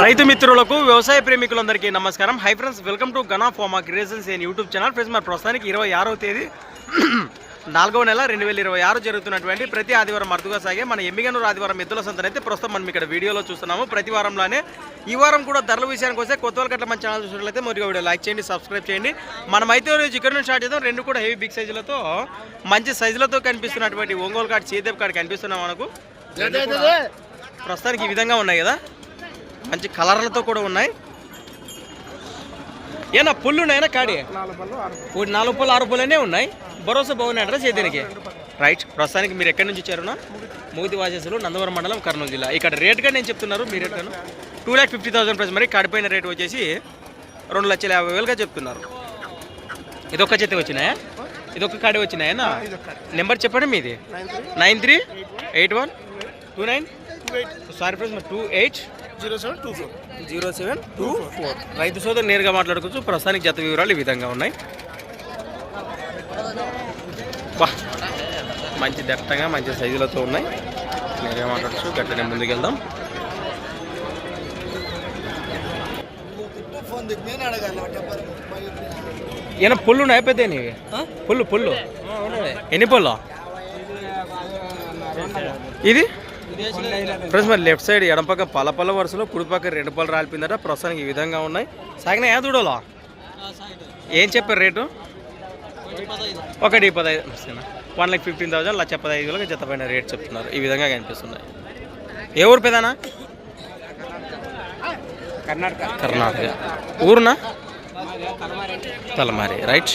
రైతు మిత్రులకు వ్యవసాయ ప్రేమికులందరికీ నమస్కారం. Hi friends, welcome to Gana pharma creations and YouTube channel. Friends, మరి ప్రస్తుతానికి 26వ తేదీ 4వ నెల 2026 జరుగుతున్నటువంటి ప్రతి ఆదివారం అరుదుగా సాగే మన ఎమ్మిగనూరు ఆదివారం ఎద్దుల సంతనైతే ప్రస్తుతం మనం ఇక్కడ వీడియోలో చూస్తున్నాము. ప్రతి వారంలానే ఈ వారం కూడా ధరల విషయానికి వస్తే కొత్త వాళ్ళకి అట్లా మన ఛానల్ చూసినట్లయితే మొదటిగా వీడియో లైక్ చేయండి, సబ్స్క్రైబ్ చేయండి. మనమైతే రోజు ఇక్కడ నుంచి స్టార్ట్ చేద్దాం. రెండు కూడా హెవీ బిగ్ సైజులతో మంచి సైజులతో కనిపిస్తున్నటువంటి ఒంగోలు కార్డు సీదేప్ కార్డు కనిపిస్తున్నాం మనకు. ప్రస్తుతానికి ఈ విధంగా ఉన్నాయి కదా, మంచి కలర్లతో కూడా ఉన్నాయి. ఏనా పుల్లు ఉన్నాయన్నా కాడి 4 పళ్ళు 6 పళ్ళనే ఉన్నాయి. భరోసా బాగున్నాయి అడ్రస్ దీనికి రైట్. ప్రస్తుతానికి మీరు ఎక్కడి నుంచి వచ్చారునా? మూతి వాసేసులు, నందవరం మండలం, కర్నూలు జిల్లా. ఇక్కడ రేట్గా నేను చెప్తున్నారు, మీ రేట్గాను 2,50,000 ప్రైస్. మరి కాడిపోయిన రేట్ వచ్చేసి 2,50,000గా చెప్తున్నారు. ఇదొక్క చేతి వచ్చినాయా? ఇదొక్క కాడి వచ్చినాయనా? నెంబర్ చెప్పండి మీది. 938129 సారీ ఫ్రెండ్స్ 280724 రైతు సోదరు నేరుగా మాట్లాడుకోవచ్చు. ప్రస్తుతానికి జత వివరాలు ఈ విధంగా ఉన్నాయి. మంచి దట్టంగా మంచి సైజులతో ఉన్నాయి. నేరుగా మాట్లాడచ్చు. గట్లనే ముందుకెళ్దాం. ఏమైనా పుల్లు ఉన్నాయి పెద్ద పుల్లు ఎన్ని పళ్ళు ఇది? ఫ్రెండ్స్, మరి లెఫ్ట్ సైడ్ ఎడం పక్క పల్ల వరుసలో, కుడి పక్క 2 పళ్ళు రాలిపోయిందట. ప్రస్తుతానికి ఈ విధంగా ఉన్నాయి. సాగినా ఏ దూడలో ఏం చెప్పారు రేటు? 1,15,000 1,15,000 1,15,000 జత పైన రేట్ చెప్తున్నారు. ఈ విధంగా కనిపిస్తున్నాయి. ఏ ఊరు పెదానా? కర్ణాటక ఊరునా? తలమారి రైట్.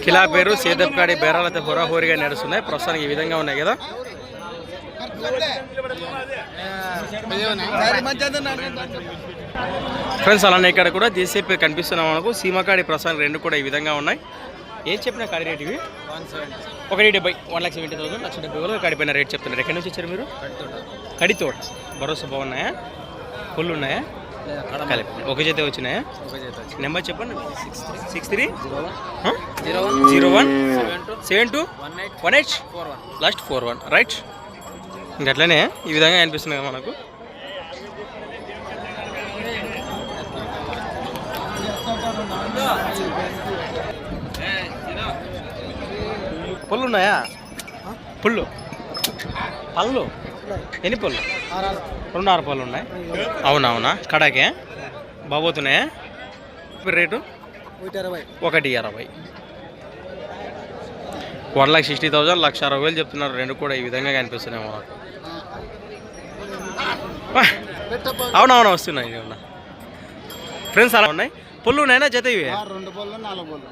కిలా పేరు సేదప్ కాడి బేరాలతో హోరాహోరీగా నడుస్తున్నాయి. ప్రస్తుతానికి ఈ విధంగా ఉన్నాయి కదా. ఫ్రెండ్స్, అలానే ఇక్కడ కూడా జీసీపీ కనిపిస్తున్నాం మనకు. సీమకాడి ప్రస్తుతానికి 2 కూడా ఈ విధంగా ఉన్నాయి. ఏం చెప్పిన కాడి రేట్ ఇవి? 1,70,000 1,70,000 1,70,000 కాడిపోయిన రేట్ చెప్తున్నారు. ఎక్కడి నుంచి వచ్చారు మీరు? కడితోట. భరోసా బాగున్నాయా? ఫుల్ ఉన్నాయా? కలిపి ఒక చేతే వచ్చినాయా? నెంబర్ చెప్పండి. 63017218 లాస్ట్ 41 రైట్. ఇంకట్లనే ఈ విధంగా అనిపిస్తున్నాయి మనకు. పళ్ళు ఉన్నాయా? పళ్ళు ఎన్ని పళ్ళు? 2-6 పళ్ళు ఉన్నాయి. అవునవునా? కడాకే బాబోతున్నాయా? రేటు 1,20,000 1,60,000 1,60,000 చెప్తున్నారు. 2 కూడా ఈ విధంగా కనిపిస్తున్నాయి మనకు. అవునవునా? వస్తున్నాయి ఫ్రెండ్స్. అలా ఉన్నాయి. పళ్ళు ఉన్నాయా జత? ఇవి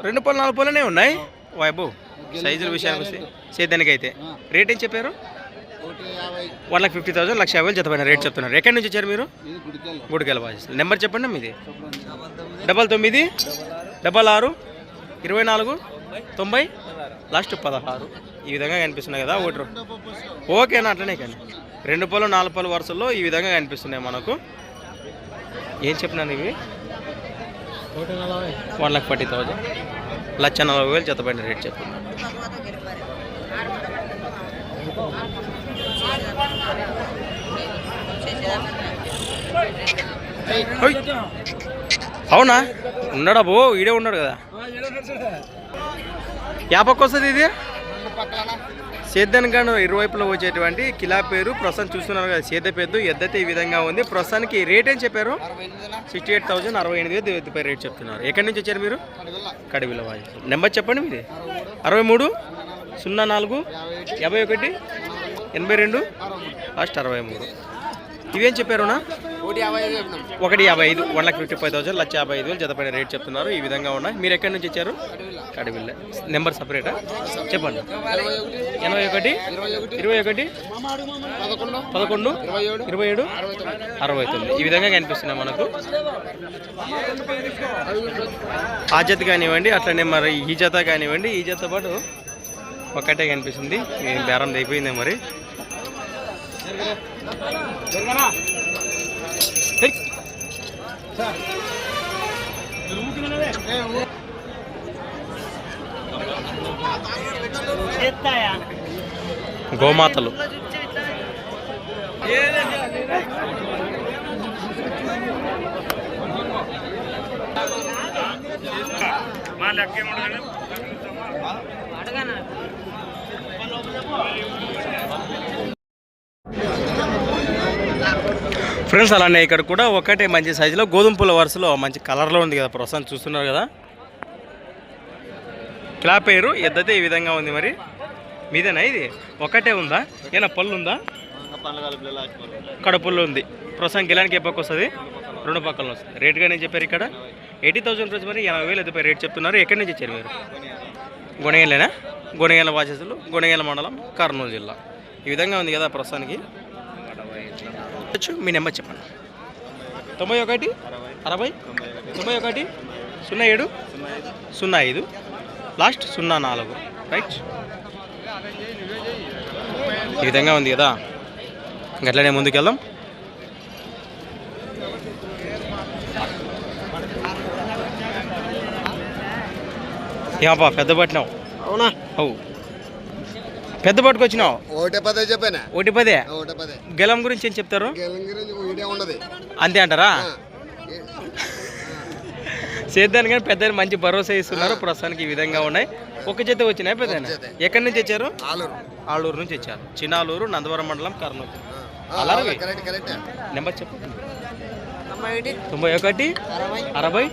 2 పళ్ళు 4 పళ్ళనే ఉన్నాయి. వైబు సైజుల విషయానికి వస్తే సేద్యానికి అయితే రేట్ ఏం చెప్పారు? 1,50,000 1,50,000 జత పైన రేట్ చెప్తున్నారు. ఎక్కడి నుంచి వచ్చారు మీరు? గుడికెళ్ళ బాజీ. నెంబర్ చెప్పండి మీది. 99662490 లాస్ట్ 16 ఈ విధంగా కనిపిస్తున్నాయి కదా. ఓకేనా? అట్లనే కానీ 2 పళ్ళు 4 పళ్ళు వరుసల్లో ఈ విధంగా కనిపిస్తున్నాయి మనకు. ఏం చెప్పినాను ఇవి? 1,40,000 1,40,000 జత పైన రేట్ చెప్తున్నారు. అవునా? ఉన్నాడా? బో ఈడే ఉన్నాడు కదా. యాపక్క వస్తుంది ఇది సేద్యానికాను ఇరువైపులో వచ్చేటువంటి కిలా పేరు. ప్రస్తుతం చూస్తున్నారు కదా సేద్య పెద్ద ఎద్దైతే ఈ విధంగా ఉంది. ప్రస్తుతానికి రేట్ ఏం చెప్పారు? 68,000 68,000 రేట్ చెప్తున్నారు. ఎక్కడి నుంచి వచ్చారు మీరు? కడివిల వాజీ. నెంబర్ చెప్పండి మీది. 63045182 లాస్ట్ 63 ఇవేం చెప్పారునా? 1,55 1,55,000 1,55,000 జత పైన రేట్ చెప్తున్నారు. ఈ విధంగా ఉన్నాయి. మీరు ఎక్కడి నుంచి వచ్చారు? కడివిల్ల. నెంబర్ సపరేటా చెప్పండి. 81 21 11 27 69 ఈ విధంగా కనిపిస్తున్నాయి మనకు. ఆ జత కానివ్వండి, అట్లనే మరి ఈ జత కానివ్వండి, ఈ జత పాటు ఒకటే కనిపిస్తుంది. ఏం బేరం అయిపోయిందే మరి. గోమాతలు ఫ్రెండ్స్, అలానే ఇక్కడ కూడా ఒకటే మంచి సైజులో గోధుమ పూల వరుసలో మంచి కలర్లో ఉంది కదా, ప్రస్తుతం చూస్తున్నారు కదా. క్లాప్ పేరు ఎద్దతే ఈ విధంగా ఉంది. మరి మీదేనా ఇది? ఒకటే ఉందా? ఏనా పళ్ళు ఉందా? కడుపుల్లో ఉంది. ప్రస్తుతం గిలానికి ఏ పక్క వస్తుంది? రెండు పక్కల వస్తుంది. రేటుగా నేను చెప్పారు ఇక్కడ 80,000 రూపీస్. మరి 80,000 ఎదుపై రేట్ చెప్తున్నారు. ఎక్కడి నుంచి వచ్చారు మీరు? గుణగేలేనా? గుణగేల వాచసులు, గుణగేల మండలం, కర్నూలు జిల్లా. ఈ విధంగా ఉంది కదా ప్రస్తుతానికి. మీ నెంబర్ చెప్పండి. 91 60 91 07 05 లాస్ట్ 04. రైట్, ఈ విధంగా ఉంది కదా. గట్లనే ముందుకెళ్దాం. ఏమప్పా పెద్ద పట్టినావు? అవునా? అవు పెద్ద పట్టుకొచ్చినావు. 110 చెప్పాను. 110. గెలం గురించి ఏం చెప్తారు? అంతే అంటారా? సేద్దాన్ని కానీ పెద్ద మంచి భరోసా ఇస్తున్నారు. ప్రస్తుతానికి ఈ విధంగా ఉన్నాయి. ఒక జత వచ్చినాయి పెద్ద. ఎక్కడి నుంచి వచ్చారు? ఆలూరు నుంచి వచ్చారు. చిన్నాలూరు, నందవరం మండలం, కర్నూలు. అలాగే నెంబర్ చెప్పు. 91 60 43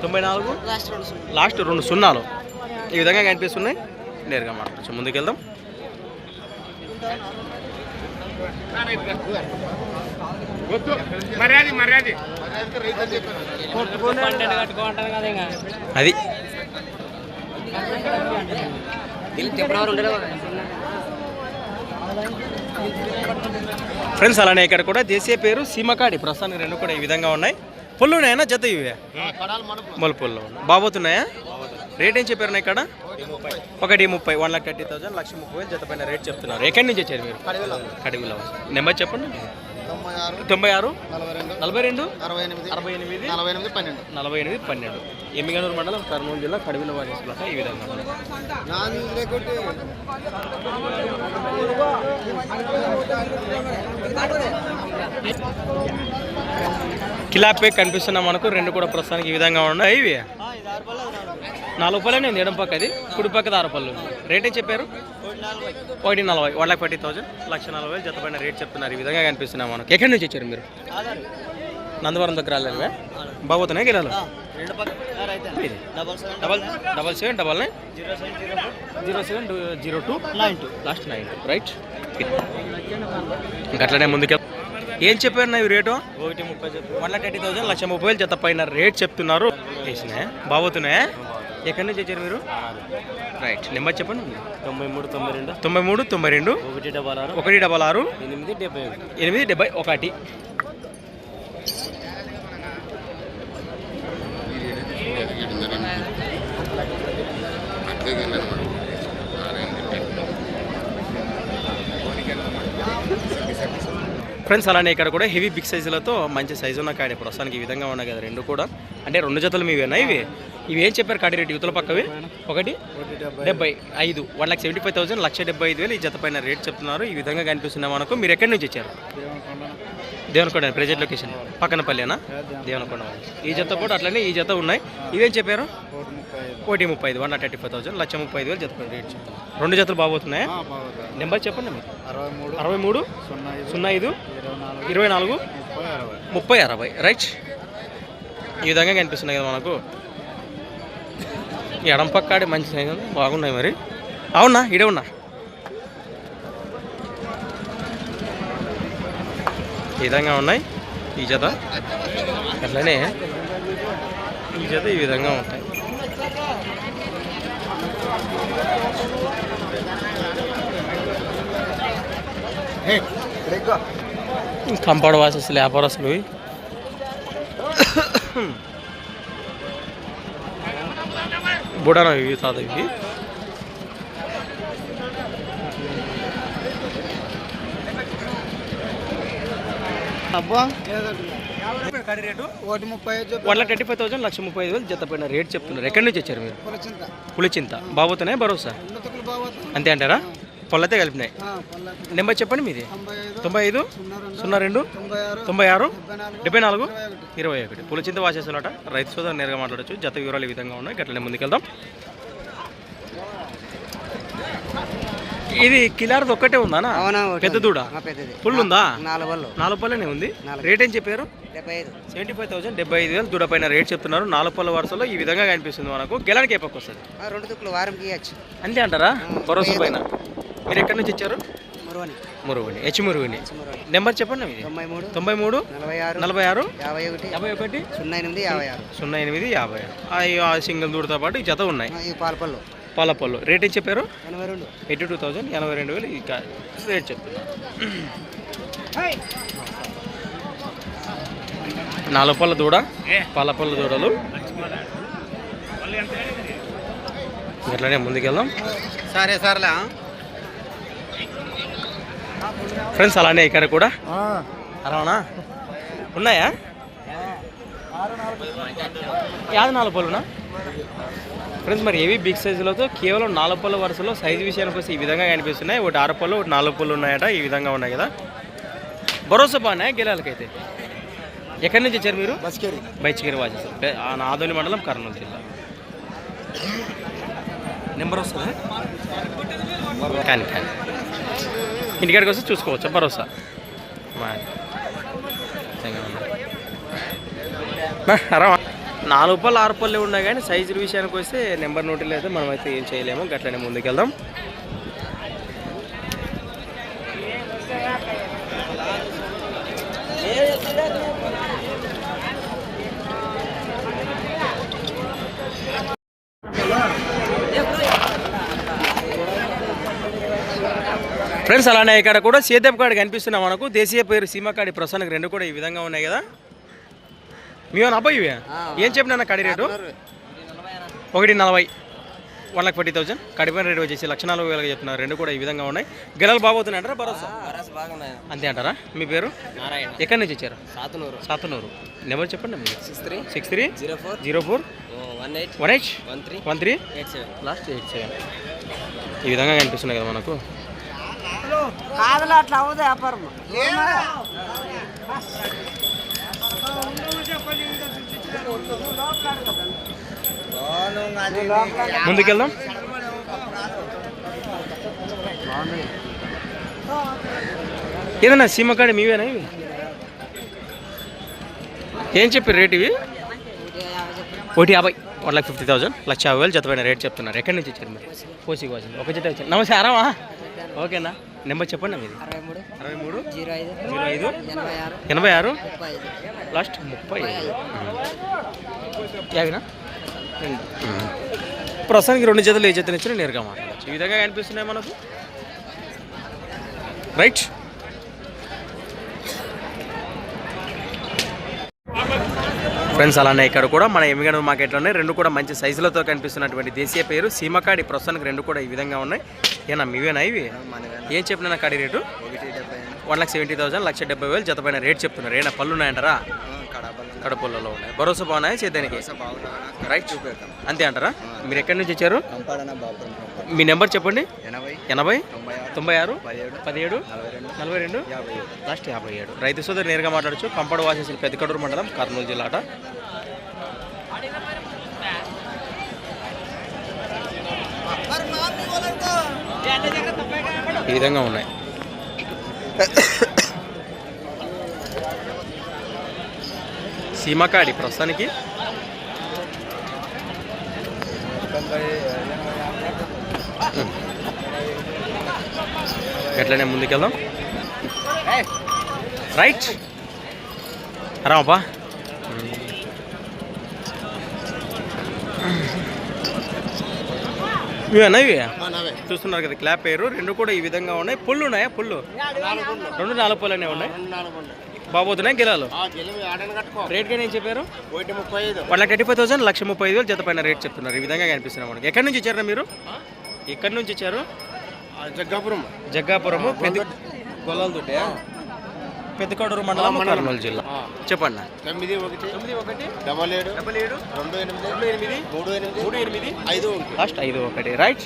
94 లాస్ట్ 2 0. ఈ విధంగా కనిపిస్తున్నాయి. నేరుగా మాట్లాడచ్చు. ముందుకెళ్దాం. అది ఫ్రెండ్స్, అలానే ఇక్కడ కూడా దేశీయ పేరు సీమకాడి. ప్రస్తుతానికి రెండు కూడా ఈ విధంగా ఉన్నాయి. పుల్లు ఉన్నాయన్నా? జత ఇవే మొల పుల్లు బాబోతున్నాయా? రేట్ ఏం చెప్పారు ఇక్కడ? 1,30,000 1,30,000 1,30,000 జత పైన రేట్ చెప్తున్నారు. ఎక్కడి నుంచి వచ్చారు మీరు? కడివిలో. నెంబర్ చెప్పండి. 96 42 68 48 12. ఎమ్మిగనూరు మండలం, కర్నూలు జిల్లా, కడివిలో వాచేసుకుంట. ఈ విధంగా కిలాపే కనిపిస్తున్నాం మనకు. రెండు కూడా ప్రస్తుతానికి ఈ విధంగా ఉన్నాయి. ఇవి 4 రూపాయలే ఉంది. ఎడం పక్క అది, కుడి పక్కది 6 రూపాయలు. రేట్ ఏం చెప్పారు? 1,40,000 1,40,000 1,40,000 జత పైన రేట్ చెప్తున్నారు. ఈ విధంగా కనిపిస్తున్నాం మనకు. ఎక్కడి నుంచి వచ్చారు మీరు? నందవరం దగ్గర రాలేవే బాబోతున్నాయి గిలాలు. 7799 0702 లాస్ట్ 9. రైట్, ఇంకట్లనే ముందుకు. ఏం చెప్పారు నా రేటు? 1,30,000 1,30,000 జత పైన రేట్ చెప్తున్నారు. వేసినాయా? బాబోతున్నాయా? ఎక్కడి నుంచి వచ్చారు మీరు? రైట్, నెంబర్ చెప్పండి. 93 92 166 871. ఫ్రెండ్స్, అలానే ఇక్కడ కూడా హెవీ బిగ్ సైజులతో మంచి సైజు ఉన్న కాడి ప్రస్తుతానికి ఈ విధంగా ఉన్నాయి కదా. రెండు కూడా అంటే 2 జతలు మీవేనా? ఇవి ఏం చెప్పారు కాడి రేటు? యువతల పక్కవి 1,75 1,75,000 1,75,000 ఈ జత పైన రేట్ చెప్తున్నారు. ఈ విధంగా కనిపిస్తున్నాయి మనకు. మీరు ఎక్కడి నుంచి వచ్చారు? దేవనకొండ. ప్రెజెంట్ లొకేషన్ పక్కనపల్లినా? దేవనకొండ. ఈ జత కూడా అట్లనే ఈ జత ఉన్నాయి. ఇవేం చెప్పారు? 1,35 1,35,000 1,35,000 జత పైన రేట్ చెప్తారు. 2 జతలు బాగుతున్నాయా? నెంబర్ చెప్పండి. 63 05 24 30 60. రైట్, ఈ విధంగా కనిపిస్తున్నాయి కదా మనకు. ఎడం పక్కాడి మంచి సైజు బాగున్నాయి. మరి అవునా? ఇడే ఉన్నా. ఈ విధంగా ఉన్నాయి ఈ జత. అట్లనే ఈ జత ఈ విధంగా ఉంటాయి. కంపౌండ్ వాసెస్ వ్యాపారస్తులు బుడానా ఇవి తాత ఇవి అబ్బా కడి రేటు 1,35 1,35,000 1,35,000 జత పైన రేట్ చెప్తున్నారు. ఎక్కడి నుంచి వచ్చారు మీరు? పులిచింత. బాబోతున్నాయి భరోసా అంతే అంటారా? పొల్లతే కలిపినాయి. నెంబర్ చెప్పండి మీది. 95 02 96 74 21. పులిచింత వాసేసాలట. రైతు సోదరు నేరుగా మాట్లాడచ్చు. జత వివరాలు ఈ విధంగా ఉన్నాయి. గట్లనే ముందుకెళ్దాం. ఇది కిలారది ఒక్కటే ఉందా? పెద్ద దూడ ఫుల్ ఉందా? 4 పళ్ళనే ఉంది. రేట్ ఏం చెప్పారు? 75,000 75,000 దూడ పైన రేట్ చెప్తున్నారు. 4 పళ్ళ వరుసలో ఈ విధంగా కనిపిస్తుంది మనకు. గెలానికి ఏ పక్క వస్తుంది? 2 తుక్కులు వారంకి ఇవ్వచ్చు అంతే అంటారా? భరోసా పైన. మీరు ఎక్కడి నుంచి ఇచ్చారు? మురుగని. మురుగని. నెంబర్ చెప్పండి మీది. 93 46 51 08 56. సింగిల్ దూడతో పాటు ఈ జత ఉన్నాయి. పాలపల్లు. రేట్ ఏం చెప్పారు? 82,000 82,000 ఇక రేట్ చెప్తున్నారు. 4 పళ్ళ దూడ, పాలపల్ల దూడలు. ఇట్లనే ముందుకెళ్దాం. సరేలే ఫ్రెండ్స్. అలానే ఇక్కడ కూడా అరవనా ఉన్నాయా? 4 పళ్ళునా ఫ్రెండ్స్? మరి ఏవి బిగ్ సైజులతో కేవలం 4 పళ్ళ వరుసలో సైజు విషయానికి వస్తే ఈ విధంగా కనిపిస్తున్నాయి. ఒకటి 6 పళ్ళు, ఒకటి 4 పళ్ళు ఉన్నాయట. ఈ విధంగా ఉన్నాయి కదా. భరోసా బాగున్నాయి గెలాలకైతే. ఎక్కడి నుంచి వచ్చారు మీరు? బైచికేరి వాచేస్తారు. ఆదోని మండలం, కర్నూలు జిల్లా. నెంబర్ వస్తుంది కానీ ఇంటికాడికి వస్తే చూసుకోవచ్చు. భరోసా 4 పళ్ళు 6 పళ్ళు ఉన్నాయి. కానీ సైజు విషయానికి వస్తే నెంబర్ నోటీలు అయితే మనం అయితే ఏం చేయలేము. గట్లనే ముందుకెళ్దాం. ఫ్రెండ్స్ అలానే ఇక్కడ కూడా సేద్యపు కాడి కనిపిస్తున్నాం మనకు. దేశీయ పేరు సీమకాడి. ప్రస్తుతానికి 2 కూడా ఈ విధంగా ఉన్నాయి కదా. మీవన్నా అబ్బాయి ఇవే ఏం చెప్పినా కాడి రేటు? 1,40 1,40,000. కడిపోయిన రేటు వచ్చేసి 1,40,000 చెప్తున్నారు. 2 కూడా ఈ విధంగా ఉన్నాయి. గెలలు బాగోతున్నాయి అంటారా? భరోసా అంతే అంటారా? మీ పేరు? ఎక్కడి నుంచి వచ్చారు? సాతనూరు. నెంబర్ చెప్పండి మీరు. 63 04 18 13 లాస్ట్ 87. ఈ విధంగా కనిపిస్తున్నాయి కదా మనకు. అట్లా అవ్వదు వ్యాపారం. ముందుకెళ్దాం. ఏదన్నా సీమకాడి మీవేనా ఇవి? ఏం చెప్పారు రేట్ ఇవి? 1,50 1,50,000 1,50,000 జతపైన రేట్ చెప్తున్నారు. ఎక్కడి నుంచి వచ్చారు మీరు? కోసికి వచ్చింది. ఒక జత వచ్చారు. నమస్తే ఆరామా? ఓకేనా? నెంబర్ చెప్పండి మీది. 63 05 86 లాస్ట్ 30 యాభైనా. ప్రస్తుతానికి 2 జతలు ఏ జతలు ఇచ్చినా నేరుగా మాట్లాడచ్చు. ఈ విధంగా కనిపిస్తున్నాయి మనకు. రైట్. ఫ్రెండ్స్ అలానే ఇక్కడ కూడా మన ఎమ్మిగనూరు మార్కెట్లోనే 2 కూడా మంచి సైజులతో కనిపిస్తున్నటువంటి దేశీయ పేరు సీమకాడి. ప్రస్తుతానికి 2 కూడా ఈ విధంగా ఉన్నాయి. ఏనా మీవేనా ఇవి? ఏం చెప్పినా కాడి రేటు? 1,70,000 1,70,000 జతపైన రేట్ చెప్తున్నారు. ఏనా పళ్ళు ఉన్నాయంటారా? కడపల్లలో ఉన్నాయి. భరోసా బాగున్నాయి సేద్యానికి? రైట్ అంతే అంటారా? మీరు ఎక్కడి నుంచి వచ్చారు? మీ నెంబర్ చెప్పండి. 80 96 17 42 లాస్ట్ 57. రైతు సోదరు నేరుగా మాట్లాడచ్చు. కంపౌండ్ వాసేసిన పెద్దకడూరు మండలం, కర్నూలు జిల్లా అట. ఈ విధంగా ఉన్నాయి. సీమకాడి ప్రస్తుతానికి ఎట్లనే ముందుకెళ్దాం. రైట్ రామప్పా. ఇవేనా ఇవి? చూస్తున్నారు కదా క్లాప్ పేరు. 2 కూడా ఈ విధంగా ఉన్నాయి. పుళ్ళు ఉన్నాయా? పుళ్ళు 2 4 పళ్ళు అనేవి ఉన్నాయి. బాబోతున్నాయి గిలాలు. రేట్ కానీ ఏం చెప్పారు? 1,35,000 1,35,000 జత పైన రేట్ చెప్తున్నారు. ఈ విధంగా కనిపిస్తున్నారు మనకి. ఎక్కడి నుంచి వచ్చారా మీరు? ఎక్కడి నుంచి వచ్చారు? జగ్గాపురము. పెద్ద గొల్లల దుడ్డే. పెద్దకోడూరు మండలం కర్నూలు జిల్లా. చెప్పండి. 91 77 28 38 లాస్ట్ 51 రైట్.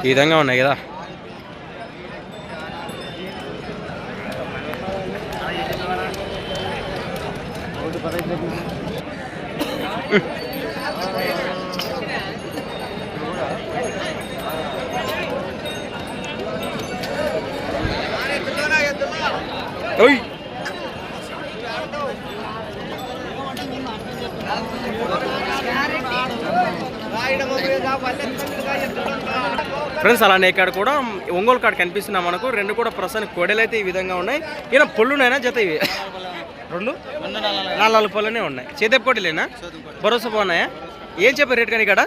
ఈ విధంగా ఉన్నాయి కదా. ఓయ్ ఫ్రెండ్స్, అలానే ఇక్కడ కూడా ఒంగోలు కార్డు కనిపిస్తున్నాయి మనకు. రెండు కూడా ప్రస్తుతానికి కోడలు అయితే ఈ విధంగా ఉన్నాయి. ఈయన పొల్లున్నాయినా జత ఇవి రెండు 4 పళ్ళనే ఉన్నాయి. చేతపు కోటలేనా? భరోసా బాగున్నాయా? ఏం చెప్పారు రేట్ కానీ ఇక్కడ?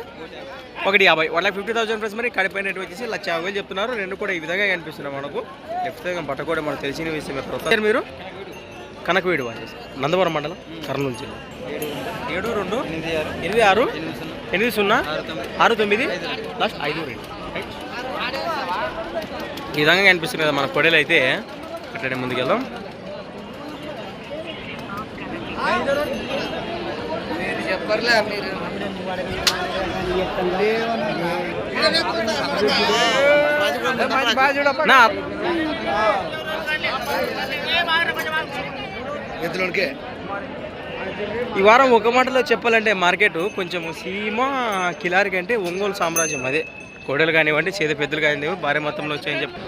150 1,50,000 ఫ్రెండ్స్. మరి కడిపోయిన రేట్ వచ్చేసి 1,50,000 చెప్తున్నారు. రెండు కూడా ఈ విధంగా కనిపిస్తున్నాయి మనకు. ఖచ్చితంగా బట్ట కూడా మనకు తెలిసిన విషయమే. ప్రస్తుతం మీరు కనకవీడు వాచేసి నందవరం మండలం కర్నూలు జిల్లా. 72 86 80 69 లాస్ట్ 52. ఈ విధంగా కనిపిస్తుంది కదా మన కొడలు అయితే. అట్లనే ముందుకెళ్దాం. ఈ వారం ఒక మాటలో చెప్పాలంటే మార్కెట్ కొంచెం సీమ కిలారి కంటే ఒంగోలు సామ్రాజ్యం. అదే కోడలు కానివ్వండి, చేద పెద్దలు కానివ్వండి, భారీ మొత్తంలో వచ్చాయని చెప్పి.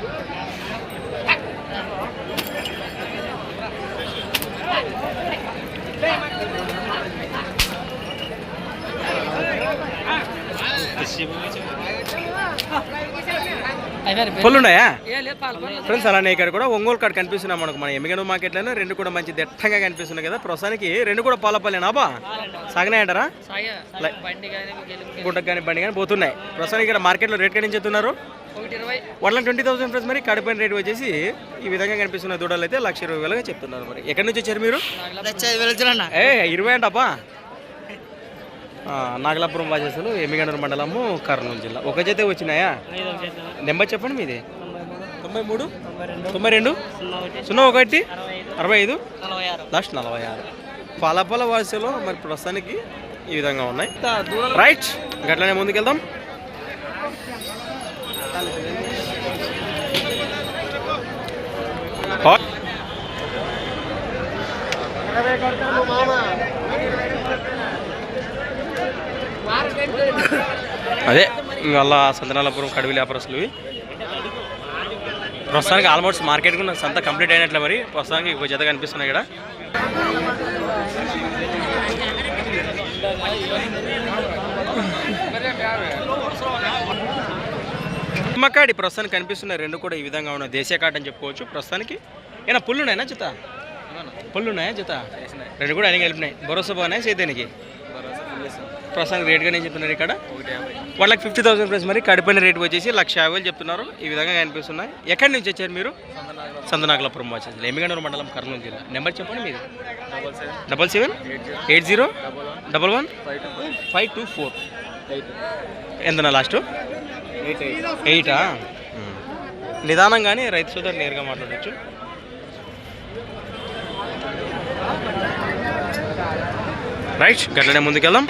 పొల్లున్నాయా ఫ్రెండ్స్? అలానే ఇక్కడ కూడా ఒంగోలు కార్డు కనిపిస్తున్నాయి మనకు మన ఎమ్మిగనూరు మార్కెట్లోనే. రెండు కూడా మంచి దట్టంగా కనిపిస్తున్నాయి కదా. ప్రస్తుతానికి రెండు కూడా పాలపల్లేనా బా? సాగనాయంటారా? గుడ్డకు కానీ బండి కానీ పోతున్నాయి. ప్రస్తుతానికి ఇక్కడ మార్కెట్లో రేట్ కానీ చెప్తున్నారు 1,20,000 ఫ్రెండ్స్. మరి కడిపోయిన రేట్ వచ్చేసి ఈ విధంగా కనిపిస్తున్న దూడలు అయితే 1,20,000 చెప్తున్నారు. మరి ఎక్కడి నుంచి వచ్చారు మీరు? 20 అంటబ్బా. నాగలాపురం వాచేసులు ఎమ్మిగనూరు మండలము కర్నూలు జిల్లా. ఒక జత వచ్చినాయా? నెంబర్ చెప్పండి మీది. 93 92 01 65 లాస్ట్ 46. పాలపాల వాసులో మరి ప్రస్తుతానికి ఈ విధంగా ఉన్నాయి. రైట్, గట్లనే ముందుకెళ్దాం. అదే వాళ్ళ సంతనాలపురం కడివి వ్యాపారస్తులు. ప్రస్తుతానికి ఆల్మోస్ట్ మార్కెట్ కూడా సంత కంప్లీట్ అయినట్లే. మరి ప్రస్తుతానికి ఒక జత కనిపిస్తున్నాయి ఇక్కడ. నిమ్మకాడి ప్రస్తుతానికి కనిపిస్తున్నాయి. రెండు కూడా ఈ విధంగా ఉన్నాయి. దేశీయ కాట్ అని చెప్పుకోవచ్చు. ప్రస్తుతానికి ఏమైనా పుల్లున్నాయనా జత? పుల్లున్నాయా జత? రెండు కూడా అన్ని కలిపినాయి. భరోసా బాగున్నాయి సేద్యానికి? ప్రస్తుతానికి రేట్గా నేను చెప్తున్నారు ఇక్కడ 1,50,000 ప్రైస్. మరి కడిపోయిన రేట్ వచ్చేసి 1,50,000 చెప్తున్నారు. ఈ విధంగా కనిపిస్తున్నాయి. ఎక్కడి నుంచి వచ్చారు మీరు? సంతనాగలాపురం వచ్చేసి ఎమ్మిగనూరు మండలం కర్నూలు జిల్లా. నెంబర్ చెప్పండి మీది. 77 80 11 524. ఎంతనా లాస్ట్? 8. నిదానంగానే రైతు సోదరు నేరుగా మాట్లాడవచ్చు. రైట్, గట్లనే ముందుకెళ్దాం.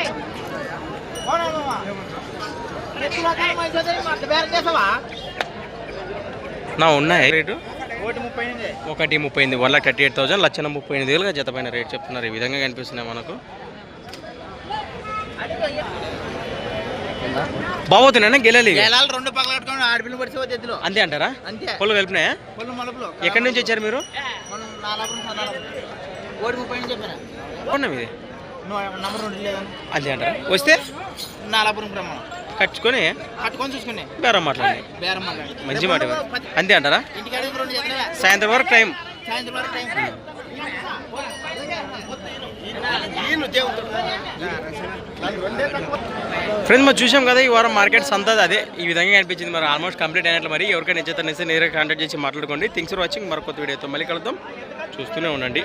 నా ఉన్నాయి రేటు 1,38,000 1,38,000 1,38,000 జత పైన రేట్ చెప్తున్నారు. ఈ విధంగా కనిపిస్తున్నాయి మనకు. బాబోతున్నాయి గెలాలి అంతే అంటారా? పొల్లు కలిపినాయా? ఎక్కడి నుంచి వచ్చారు మీరు? మీది అంతే అంటారా? వస్తే కట్టుకొని చూసుకుని బేరం మాట్లాడి మంచి మాట అంతే అంటారా? సాయంత్రం వరకు టైం. ఫ్రెండ్స్ మరి చూసాం కదా ఈ వారం మార్కెట్ సంత అదే ఈ విధంగా అనిపించింది. మరి ఆల్మోస్ట్ కంప్లీట్ అయినట్లు. మరి ఎవరికైనా నిశ్చిత నేరుగా కాంటాక్ట్ చేసి మాట్లాడుకోండి. Things for watching. మరొక వీడియోతో మళ్ళీ కలుద్దాం. చూస్తూనే ఉండండి.